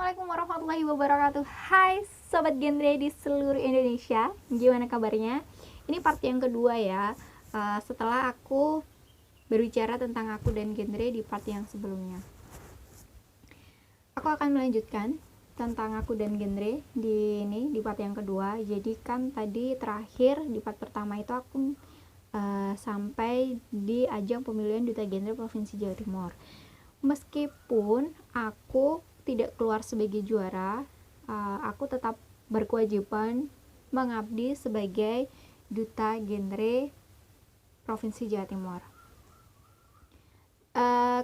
Assalamualaikum warahmatullahi wabarakatuh. Hai Sobat Genre di seluruh Indonesia. Gimana kabarnya? Ini part yang kedua ya. Setelah aku berbicara tentang aku dan genre di part yang sebelumnya, aku akan melanjutkan tentang aku dan genre di part yang kedua. Jadi kan tadi terakhir di part pertama itu aku sampai di ajang pemilihan Duta Genre Provinsi Jawa Timur. Meskipun aku tidak keluar sebagai juara, aku tetap berkewajiban mengabdi sebagai Duta Genre Provinsi Jawa Timur.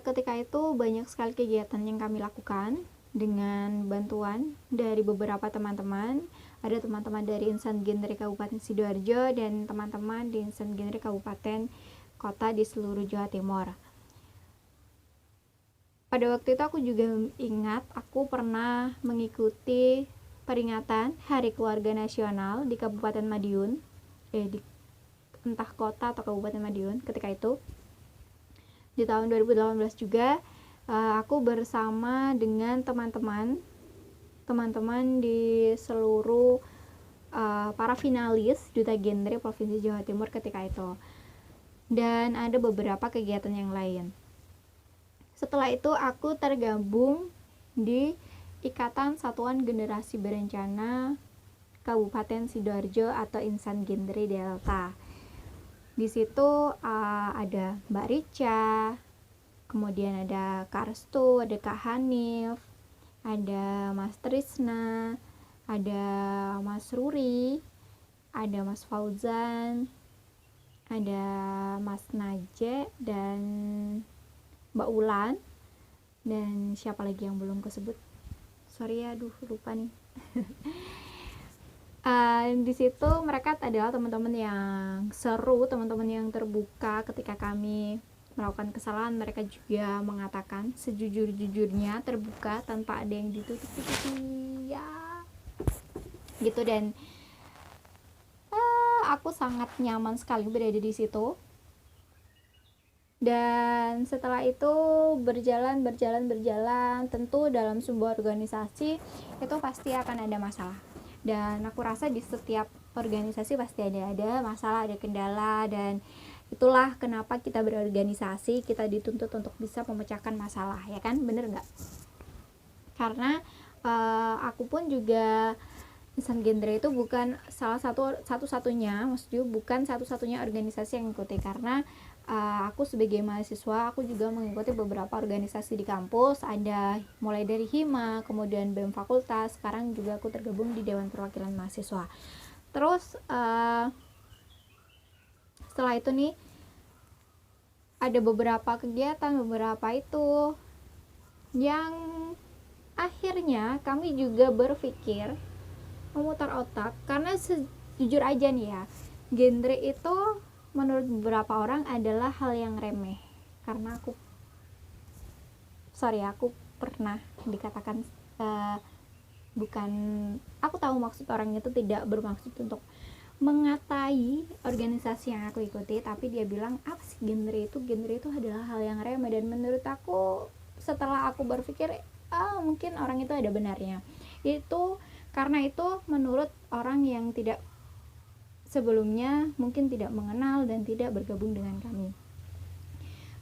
Ketika itu banyak sekali kegiatan yang kami lakukan dengan bantuan dari beberapa teman-teman. Ada teman-teman dari Insan Genre Kabupaten Sidoarjo dan teman-teman di Insan Genre Kabupaten Kota di seluruh Jawa Timur. Pada waktu itu aku juga ingat aku pernah mengikuti peringatan Hari Keluarga Nasional di Kabupaten Madiun, di entah kota atau Kabupaten Madiun. Ketika itu di tahun 2018 juga aku bersama dengan teman-teman di seluruh para finalis Duta Genre Provinsi Jawa Timur ketika itu, dan ada beberapa kegiatan yang lain. Setelah itu aku tergabung di Ikatan Satuan Generasi Berencana Kabupaten Sidoarjo atau Insan Genre Delta. Di situ ada Mbak Rica, kemudian ada Kak Restu, ada Kak Hanif, ada Mas Trisna, ada Mas Ruri, ada Mas Fauzan, ada Mas Naje, dan Mbak Ulan, dan siapa lagi yang belum kesebut, sorry ya, lupa nih. Di situ mereka adalah teman-teman yang seru, teman-teman yang terbuka. Ketika kami melakukan kesalahan, mereka juga mengatakan sejujur-jujurnya, terbuka tanpa ada yang ditutup-tutupi ya gitu. Dan aku sangat nyaman sekali berada di situ. Dan setelah itu berjalan, tentu dalam sebuah organisasi itu pasti akan ada masalah. Dan aku rasa di setiap organisasi pasti ada masalah, ada kendala, dan itulah kenapa kita berorganisasi, kita dituntut untuk bisa memecahkan masalah, ya kan? Bener nggak? Karena aku pun juga Insan Genre itu bukan satu-satunya, maksudnya bukan satu-satunya organisasi yang mengikuti, karena aku sebagai mahasiswa aku juga mengikuti beberapa organisasi di kampus, ada mulai dari Hima, kemudian BEM fakultas, sekarang juga aku tergabung di Dewan Perwakilan Mahasiswa. Terus setelah itu nih ada beberapa kegiatan, beberapa itu yang akhirnya kami juga berpikir memutar otak, karena sejujur aja nih ya, genre itu menurut beberapa orang adalah hal yang remeh. Karena aku pernah dikatakan bukan, aku tahu maksud orang itu tidak bermaksud untuk mengatai organisasi yang aku ikuti, tapi dia bilang apa sih genre itu adalah hal yang remeh. Dan menurut aku, setelah aku berpikir mungkin orang itu ada benarnya. Itu karena itu menurut orang yang tidak sebelumnya mungkin tidak mengenal dan tidak bergabung dengan kami.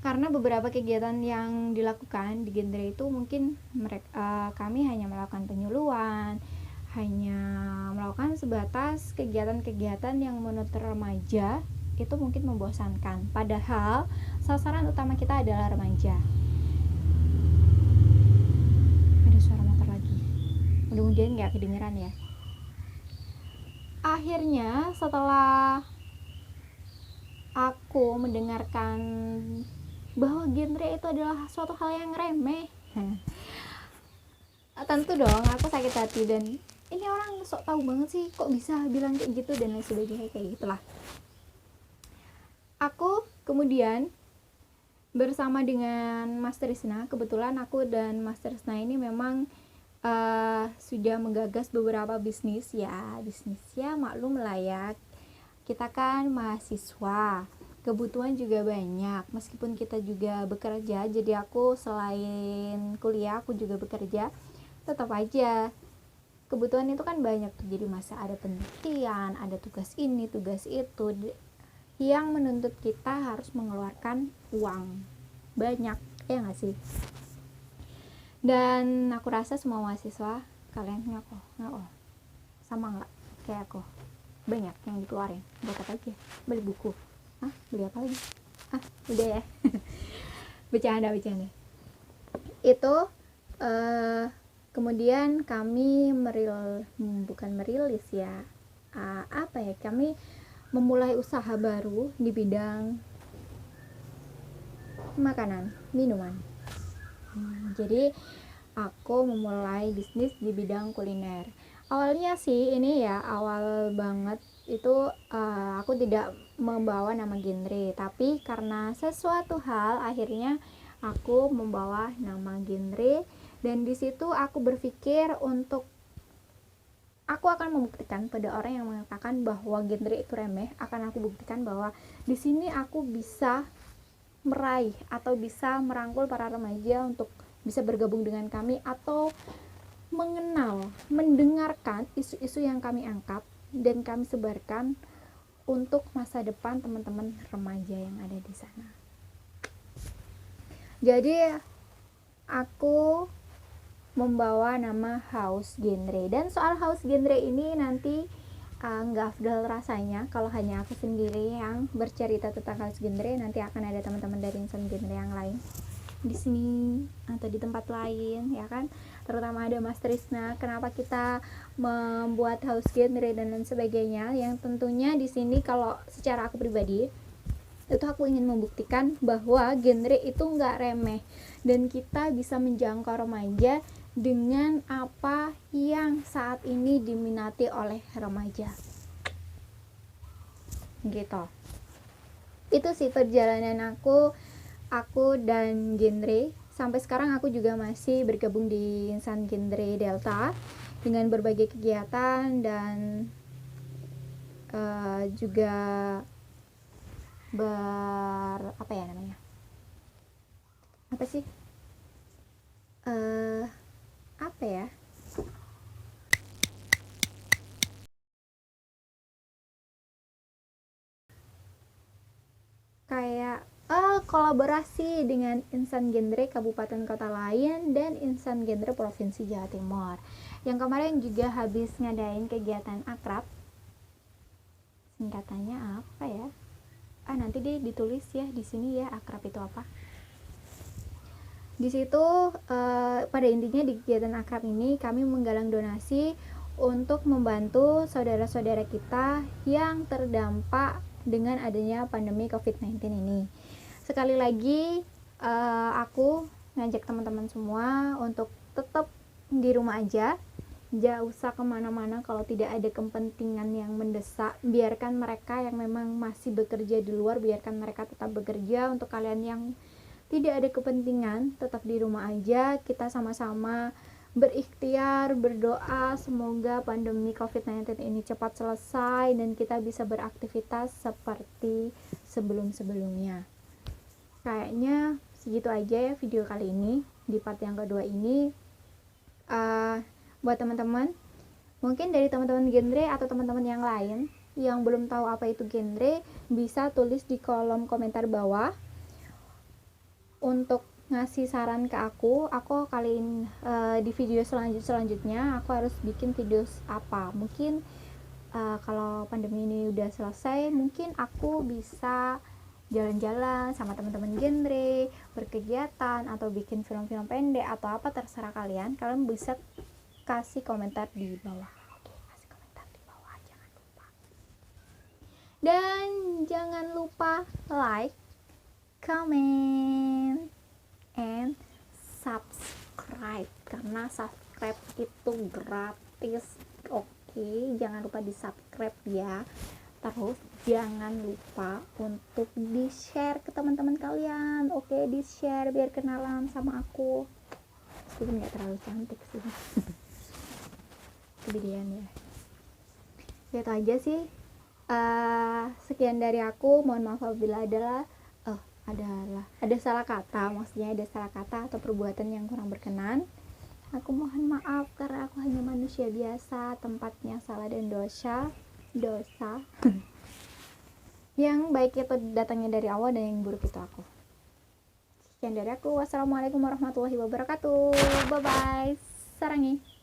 Karena beberapa kegiatan yang dilakukan di genre itu mungkin kami hanya melakukan penyuluhan, hanya melakukan sebatas kegiatan-kegiatan yang menurut remaja itu mungkin membosankan, padahal sasaran utama kita adalah remaja. Ada suara motor lagi, mudah-mudahan nggak kedengeran ya. Akhirnya setelah aku mendengarkan bahwa genre itu adalah suatu hal yang remeh, tentu dong aku sakit hati. Dan ini orang sok tahu banget sih, kok bisa bilang kayak gitu, dan lain sebagainya, kayak gitulah. Aku kemudian bersama dengan Mas Trisna, kebetulan aku dan Mas Trisna ini memang sudah menggagas beberapa bisnis ya, maklum lah ya, kita kan mahasiswa, kebutuhan juga banyak, meskipun kita juga bekerja. Jadi aku selain kuliah aku juga bekerja, tetap aja kebutuhan itu kan banyak tuh, jadi masa ada penelitian, ada tugas ini, tugas itu, yang menuntut kita harus mengeluarkan uang banyak, ya nggak sih? Dan aku rasa semua mahasiswa kalian ngakoh sama nggak kayak aku, banyak yang dikeluarin buat apa aja? Beli buku, beli apa lagi? Udah ya. bercanda itu. Kemudian kami merilis ya, kami memulai usaha baru di bidang makanan, minuman. Jadi aku memulai bisnis di bidang kuliner. Awalnya sih ini ya, awal banget itu aku tidak membawa nama genre, tapi karena sesuatu hal akhirnya aku membawa nama genre. Dan di situ aku berpikir untuk aku akan membuktikan pada orang yang mengatakan bahwa genre itu remeh, akan aku buktikan bahwa di sini aku bisa meraih atau bisa merangkul para remaja untuk bisa bergabung dengan kami atau mengenal, mendengarkan isu-isu yang kami angkat dan kami sebarkan untuk masa depan teman-teman remaja yang ada di sana. Jadi aku membawa nama house genre, dan soal house genre ini nanti nggak afdal rasanya kalau hanya aku sendiri yang bercerita tentang house genre. Nanti akan ada teman-teman dari insan genre yang lain di sini atau di tempat lain, ya kan, terutama ada Mas Trisna. Kenapa kita membuat house genre dan lain sebagainya, yang tentunya di sini kalau secara aku pribadi itu aku ingin membuktikan bahwa genre itu nggak remeh dan kita bisa menjangkau remaja dengan apa yang saat ini diminati oleh remaja gitu. Itu sih perjalanan aku dan genre. Sampai sekarang aku juga masih bergabung di Insan Genre Delta dengan berbagai kegiatan dan juga kayak kolaborasi dengan insan genre kabupaten kota lain dan insan genre provinsi Jawa Timur. Yang kemarin juga habis ngadain kegiatan akrab. Singkatannya apa ya? Nanti deh ditulis ya di sini ya, akrab itu apa. Di situ pada intinya di kegiatan akrab ini kami menggalang donasi untuk membantu saudara-saudara kita yang terdampak dengan adanya pandemi COVID-19 ini. Sekali lagi aku ngajak teman-teman semua untuk tetap di rumah aja, jangan usah kemana-mana kalau tidak ada kepentingan yang mendesak. Biarkan mereka yang memang masih bekerja di luar, biarkan mereka tetap bekerja. Untuk kalian yang tidak ada kepentingan, tetap di rumah aja. Kita sama-sama berikhtiar, berdoa semoga pandemi COVID-19 ini cepat selesai dan kita bisa beraktivitas seperti sebelum-sebelumnya. Kayaknya segitu aja ya video kali ini, di part yang kedua ini. Buat teman-teman, mungkin dari teman-teman genre atau teman-teman yang lain yang belum tahu apa itu genre, bisa tulis di kolom komentar bawah untuk ngasih saran ke aku kaliin di video selanjutnya aku harus bikin video apa. Mungkin kalau pandemi ini udah selesai, mungkin aku bisa jalan-jalan sama teman-teman genre, berkegiatan, atau bikin film-film pendek atau apa, terserah kalian. Kalian bisa kasih komentar di bawah. Oke, kasih komentar di bawah, jangan lupa. Dan jangan lupa like, comment, and subscribe, karena subscribe itu gratis. Oke, jangan lupa di subscribe ya. Terus jangan lupa untuk di share ke teman-teman kalian. Oke, di share biar kenalan sama aku. Meskipun nggak terlalu cantik sih. Kegedean ya. Itu aja sih. Sekian dari aku. Mohon maaf apabila ada salah kata, maksudnya ada salah kata atau perbuatan yang kurang berkenan. Aku mohon maaf karena aku hanya manusia biasa, tempatnya salah dan dosa yang baik itu datangnya dari Allah dan yang buruk itu aku. Sekian dari aku. Wassalamualaikum warahmatullahi wabarakatuh. Bye bye. Sarangi.